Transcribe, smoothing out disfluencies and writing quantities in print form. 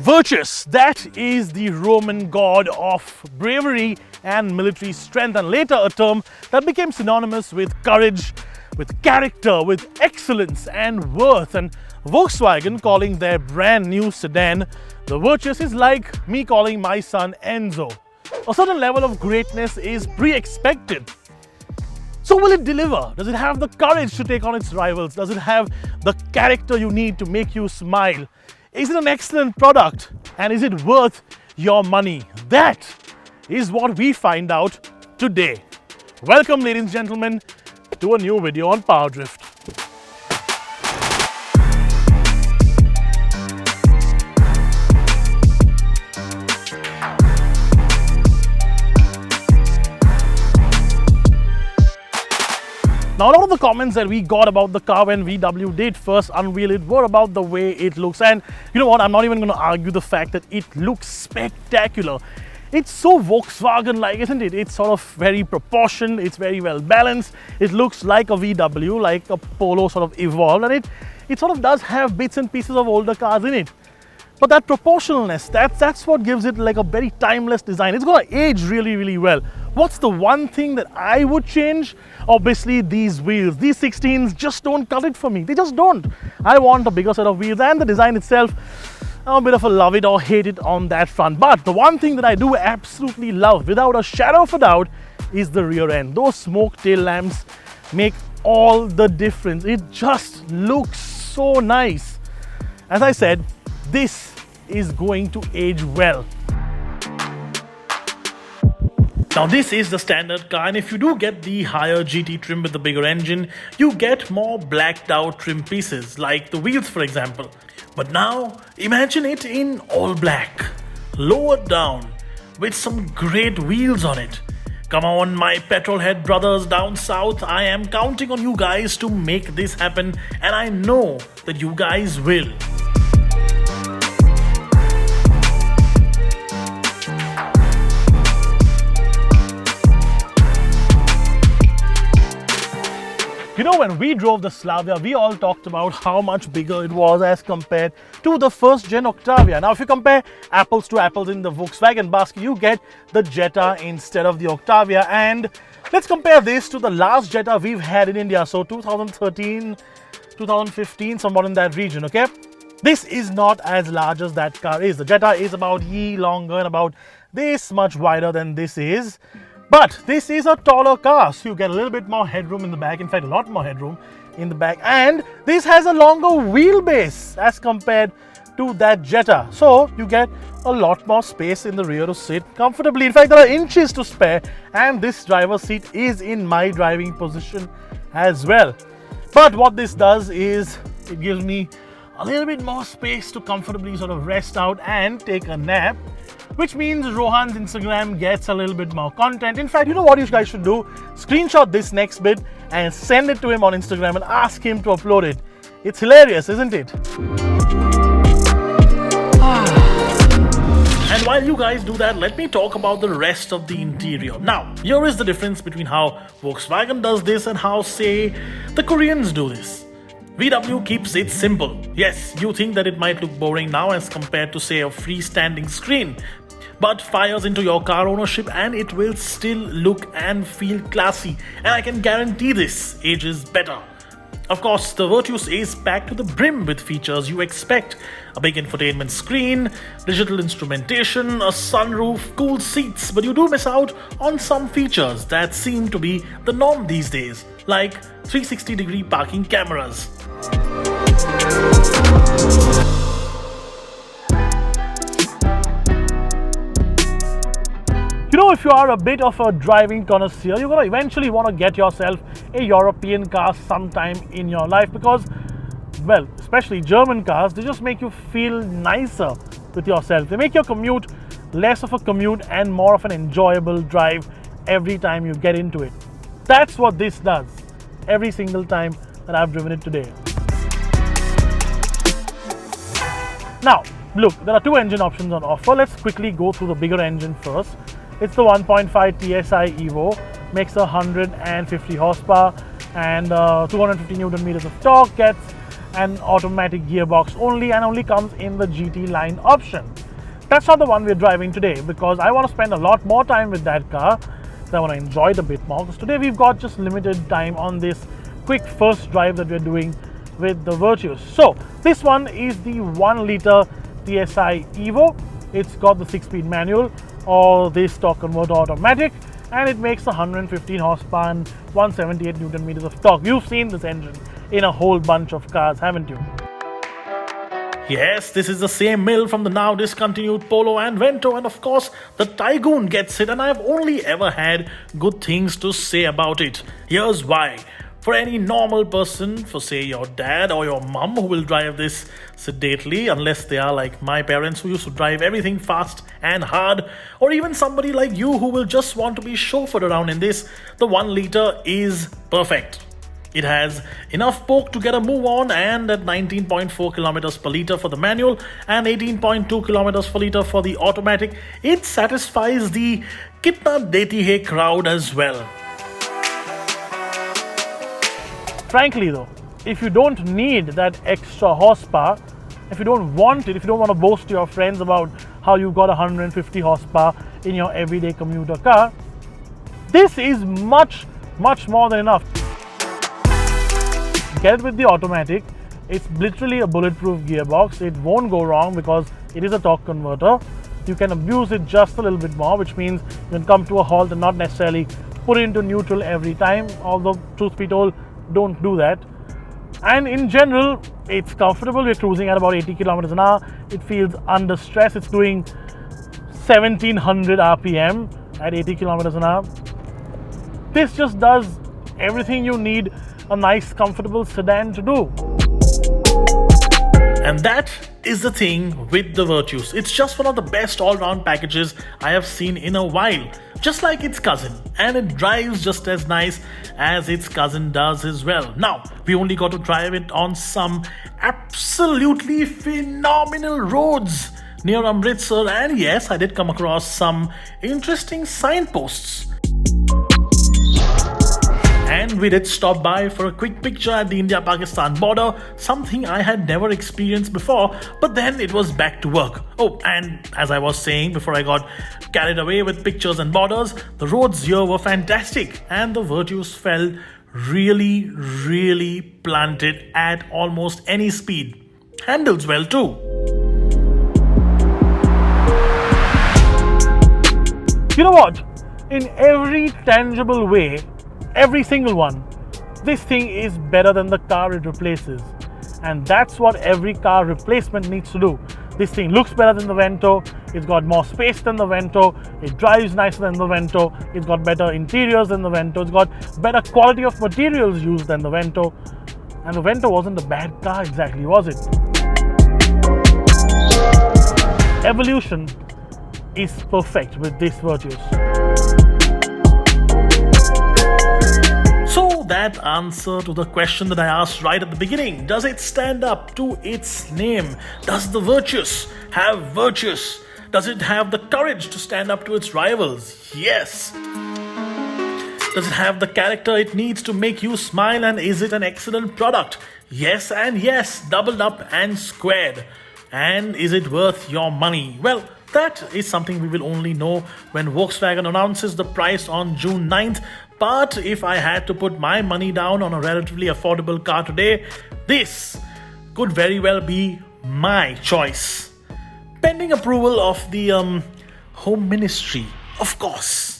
Virtus, that is the Roman god of bravery and military strength, and later a term that became synonymous with courage, with character, with excellence and worth. And Volkswagen calling their brand new sedan the Virtus is like me calling my son Enzo. A certain level of greatness is pre-expected. So will it deliver? Does it have the courage to take on its rivals? Does it have the character you need to make you smile? Is it an excellent product? And is it worth your money? That is what we find out today. Welcome, ladies and gentlemen, to a new video on Powerdrift. Now, a lot of the comments that we got about the car when VW did first unveil it were about the way it looks. And you know what, I'm not even going to argue the fact that it looks spectacular. It's so Volkswagen-like, isn't it? It's sort of very proportioned, it's very well balanced. It looks like a VW, like a Polo sort of evolved, and it sort of does have bits and pieces of older cars in it. But that proportionalness, that's what gives it like a very timeless design. It's going to age really, really well. What's the one thing that I would change? Obviously, these wheels. These 16s just don't cut it for me. They just don't. I want a bigger set of wheels, and the design itself, I'm a bit of a love it or hate it on that front. But the one thing that I do absolutely love, without a shadow of a doubt, is the rear end. Those smoke tail lamps make all the difference. It just looks so nice. As I said, this is going to age well. Now, this is the standard car, and if you do get the higher GT trim with the bigger engine, you get more blacked out trim pieces, like the wheels for example. But now, imagine it in all black, lowered down, with some great wheels on it. Come on, my petrolhead brothers down south, I am counting on you guys to make this happen, and I know that you guys will. You know, when we drove the Slavia, we all talked about how much bigger it was as compared to the first gen Octavia. Now, if you compare apples to apples in the Volkswagen basket, you get the Jetta instead of the Octavia. And let's compare this to the last Jetta we've had in India. So 2013, 2015, somewhat in that region, okay? This is not as large as that car is. The Jetta is about longer and about this much wider than this is. But this is a taller car, so you get a little bit more headroom in the back, in fact a lot more headroom in the back, and this has a longer wheelbase as compared to that Jetta. So you get a lot more space in the rear to sit comfortably. In fact, there are inches to spare, and this driver's seat is in my driving position as well. But what this does is it gives me a little bit more space to comfortably sort of rest out and take a nap, which means Rohan's Instagram gets a little bit more content. In fact, you know what you guys should do? Screenshot this next bit and send it to him on Instagram and ask him to upload it. It's hilarious, isn't it? And while you guys do that, let me talk about the rest of the interior. Now, here is the difference between how Volkswagen does this and how, say, the Koreans do this. VW keeps it simple. Yes, you think that it might look boring now as compared to, say, a freestanding screen, but fires into your car ownership and it will still look and feel classy. And I can guarantee this ages better. Of course, the Virtus is packed to the brim with features you expect. A big infotainment screen, digital instrumentation, a sunroof, cool seats, but you do miss out on some features that seem to be the norm these days, like 360-degree parking cameras. You know, if you are a bit of a driving connoisseur, you're going to eventually want to get yourself a European car sometime in your life because, well, especially German cars, they just make you feel nicer with yourself. They make your commute less of a commute and more of an enjoyable drive every time you get into it. That's what this does every single time that I've driven it today. Now, look, there are two engine options on offer. Let's quickly go through the bigger engine first. It's the 1.5 TSI Evo, makes 150 horsepower and 250 Newton meters of torque, gets an automatic gearbox only, and only comes in the GT line option. That's not the one we're driving today, because I want to spend a lot more time with that car. So I want to enjoy it a bit more, because today we've got just limited time on this quick first drive that we're doing with the Virtus. So this one is the 1 liter TSI Evo. It's got the 6-speed manual or this torque converter automatic, and it makes 115 horsepower and 178 Newton meters of torque. You've seen this engine in a whole bunch of cars, haven't you? Yes, this is the same mill from the now discontinued Polo and Vento, and of course the Taygun gets it, and I've only ever had good things to say about it. Here's why. For any normal person, for say your dad or your mum, who will drive this sedately, unless they are like my parents who used to drive everything fast and hard, or even somebody like you who will just want to be chauffeured around in this, the 1 liter is perfect. It has enough poke to get a move on, and at 19.4 kilometers per liter for the manual and 18.2 kilometers per liter for the automatic, it satisfies the kitna deti hai crowd as well. Frankly though, if you don't need that extra horsepower, if you don't want it, if you don't want to boast to your friends about how you've got 150 horsepower in your everyday commuter car, this is much more than enough. Get it with the automatic. It's literally a bulletproof gearbox. It won't go wrong because it is a torque converter. You can abuse it just a little bit more, which means you can come to a halt and not necessarily put it into neutral every time, although truth be told, don't do that. And in general, it's comfortable. We're cruising at about 80 kilometers an hour. It feels under stress. It's doing 1700 RPM at 80 kilometers an hour. This just does everything you need a nice, comfortable sedan to do. And that is the thing with the Virtus. It's just one of the best all-round packages I have seen in a while. Just like its cousin, and it drives just as nice as its cousin does as well. Now, we only got to drive it on some absolutely phenomenal roads near Amritsar, and yes, I did come across some interesting signposts. And we did stop by for a quick picture at the India-Pakistan border, something I had never experienced before, but then it was back to work. Oh, and as I was saying before I got carried away with pictures and borders, the roads here were fantastic, and the Virtus felt really planted at almost any speed. Handles well too. You know what? In every tangible way, every single one, this thing is better than the car it replaces. And that's what every car replacement needs to do. This thing looks better than the Vento, it's got more space than the Vento, it drives nicer than the Vento, it's got better interiors than the Vento, it's got better quality of materials used than the Vento. And the Vento wasn't a bad car exactly, was it? Evolution is perfect with this Virtus. So that answer to the question that I asked right at the beginning, does it stand up to its name? Does the Virtus have virtues? Does it have the courage to stand up to its rivals? Yes. Does it have the character it needs to make you smile, and is it an excellent product? Yes and yes, doubled up and squared. And is it worth your money? Well, that is something we will only know when Volkswagen announces the price on June 9th. But if I had to put my money down on a relatively affordable car today, this could very well be my choice. Pending approval of the Home Ministry, of course.